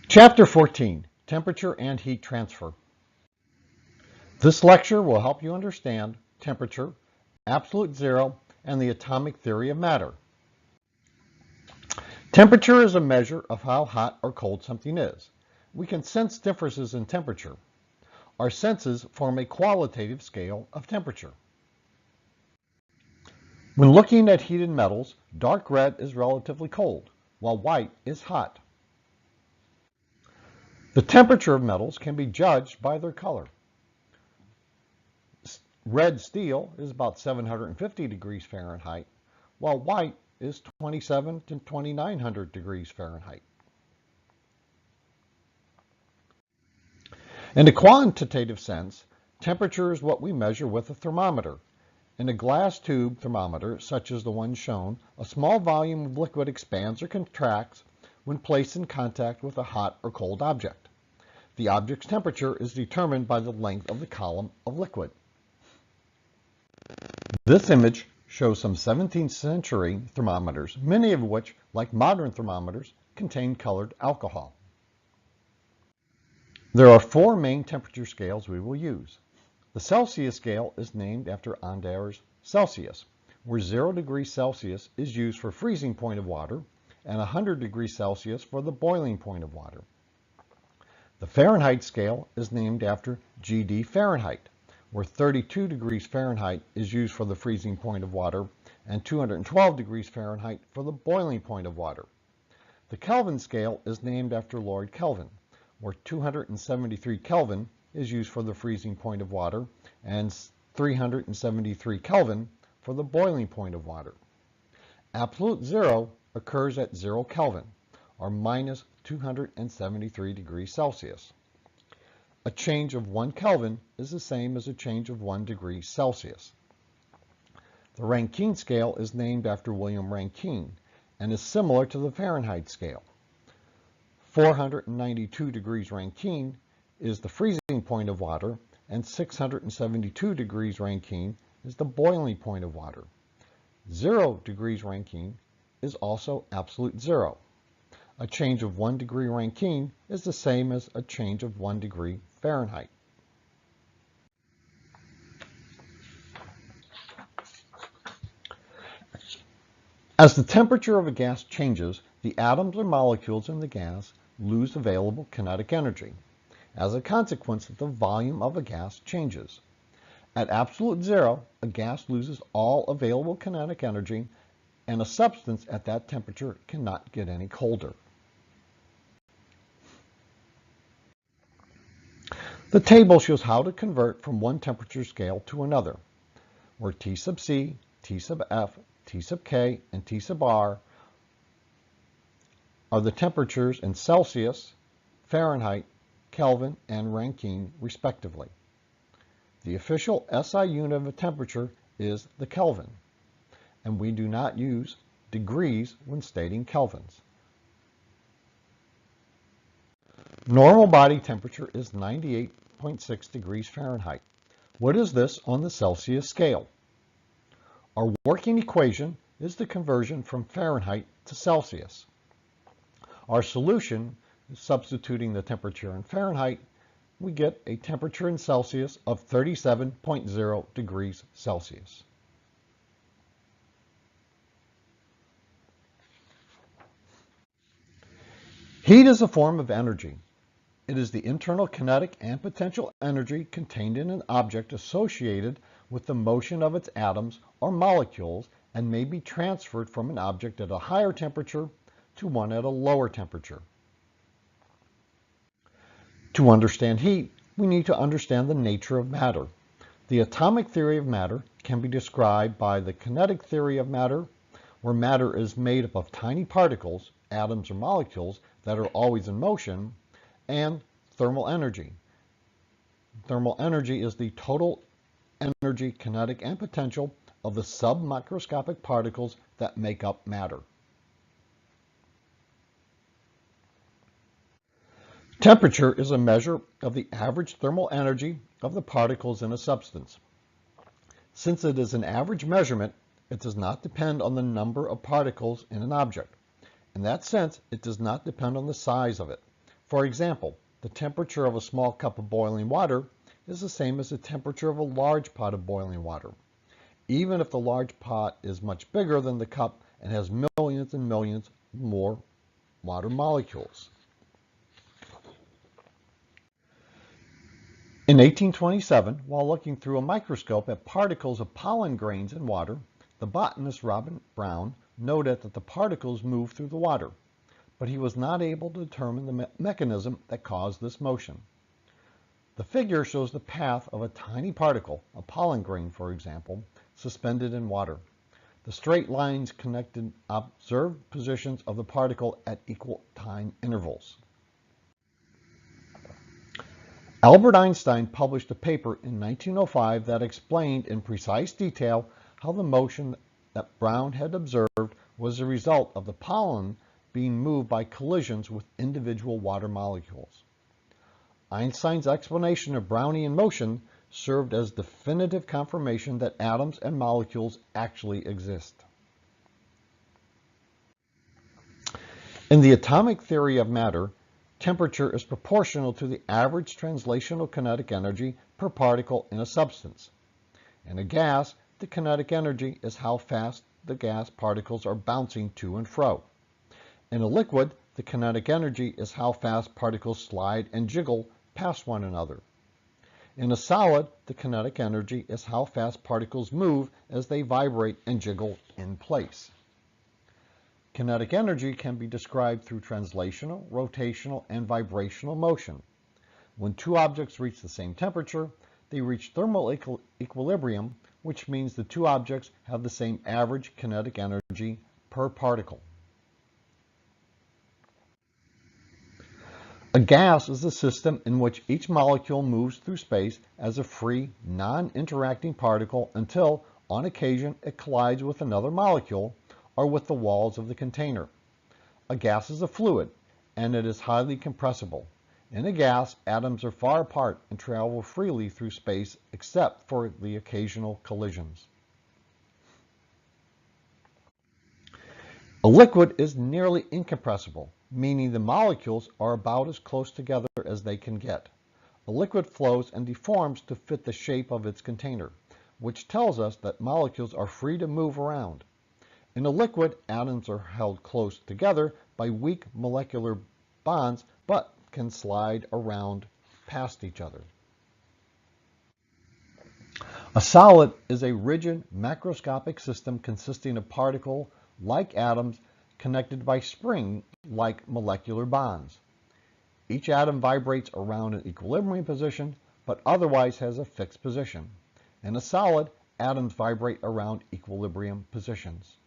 Chapter 14, Temperature and Heat Transfer. This lecture will help you understand temperature, absolute zero, and the atomic theory of matter. Temperature is a measure of how hot or cold something is. We can sense differences in temperature. Our senses form a qualitative scale of temperature. When looking at heated metals, dark red is relatively cold, while white is hot. The temperature of metals can be judged by their color. Red steel is about 750 degrees Fahrenheit, while white is 27 to 2900 degrees Fahrenheit. In a quantitative sense, temperature is what we measure with a thermometer. In a glass tube thermometer, such as the one shown, a small volume of liquid expands or contracts when placed in contact with a hot or cold object. The object's temperature is determined by the length of the column of liquid. This image shows some 17th century thermometers, many of which, like modern thermometers, contain colored alcohol. There are four main temperature scales we will use. The Celsius scale is named after Anders Celsius, where 0 degrees Celsius is used for freezing point of water and 100 degrees Celsius for the boiling point of water. The Fahrenheit scale is named after G.D. Fahrenheit, where 32 degrees Fahrenheit is used for the freezing point of water and 212 degrees Fahrenheit for the boiling point of water. The Kelvin scale is named after Lord Kelvin, where 273 Kelvin is used for the freezing point of water and 373 Kelvin for the boiling point of water. Absolute zero occurs at 0 Kelvin, or minus 273 degrees Celsius. A change of 1 Kelvin is the same as a change of 1 degree Celsius. The Rankine scale is named after William Rankine and is similar to the Fahrenheit scale. 492 degrees Rankine is the freezing point of water, and 672 degrees Rankine is the boiling point of water. 0 degrees Rankine is also absolute zero. A change of 1 degree Rankine is the same as a change of 1 degree Fahrenheit. As the temperature of a gas changes, the atoms or molecules in the gas lose available kinetic energy. As a consequence, the volume of a gas changes. At absolute zero, a gas loses all available kinetic energy, and a substance at that temperature cannot get any colder. The table shows how to convert from one temperature scale to another, where T sub C, T sub F, T sub K, and T sub R are the temperatures in Celsius, Fahrenheit, Kelvin, and Rankine, respectively. The official SI unit of a temperature is the Kelvin, and we do not use degrees when stating kelvins. Normal body temperature is 98.6 degrees Fahrenheit. What is this on the Celsius scale? Our working equation is the conversion from Fahrenheit to Celsius. Our solution is substituting the temperature in Fahrenheit. We get a temperature in Celsius of 37.0 degrees Celsius. Heat is a form of energy. It is the internal kinetic and potential energy contained in an object associated with the motion of its atoms or molecules and may be transferred from an object at a higher temperature to one at a lower temperature. To understand heat, we need to understand the nature of matter. The atomic theory of matter can be described by the kinetic theory of matter, where matter is made up of tiny particles, atoms or molecules, that are always in motion, and thermal energy. Thermal energy is the total energy, kinetic, and potential of the submicroscopic particles that make up matter. Temperature is a measure of the average thermal energy of the particles in a substance. Since it is an average measurement, it does not depend on the number of particles in an object. In that sense, it does not depend on the size of it. For example, the temperature of a small cup of boiling water is the same as the temperature of a large pot of boiling water, even if the large pot is much bigger than the cup and has millions and millions more water molecules. In 1827, while looking through a microscope at particles of pollen grains in water, the botanist Robert Brown noted that the particles moved through the water, but he was not able to determine the mechanism that caused this motion. The figure shows the path of a tiny particle, a pollen grain for example, suspended in water. The straight lines connected observed positions of the particle at equal time intervals. Albert Einstein published a paper in 1905 that explained in precise detail how the motion that Brown had observed was the result of the pollen being moved by collisions with individual water molecules. Einstein's explanation of Brownian motion served as definitive confirmation that atoms and molecules actually exist. In the atomic theory of matter, temperature is proportional to the average translational kinetic energy per particle in a substance. In a gas, the kinetic energy is how fast the gas particles are bouncing to and fro. In a liquid, the kinetic energy is how fast particles slide and jiggle past one another. In a solid, the kinetic energy is how fast particles move as they vibrate and jiggle in place. Kinetic energy can be described through translational, rotational, and vibrational motion. When two objects reach the same temperature, they reach thermal equilibrium, which means the two objects have the same average kinetic energy per particle. A gas is a system in which each molecule moves through space as a free, non-interacting particle until, on occasion, it collides with another molecule or with the walls of the container. A gas is a fluid, and it is highly compressible. In a gas, atoms are far apart and travel freely through space except for the occasional collisions. A liquid is nearly incompressible, meaning the molecules are about as close together as they can get. A liquid flows and deforms to fit the shape of its container, which tells us that molecules are free to move around. In a liquid, atoms are held close together by weak molecular bonds, but can slide around past each other. A solid is a rigid macroscopic system consisting of particles, like atoms, connected by spring-like molecular bonds. Each atom vibrates around an equilibrium position, but otherwise has a fixed position. In a solid, atoms vibrate around equilibrium positions.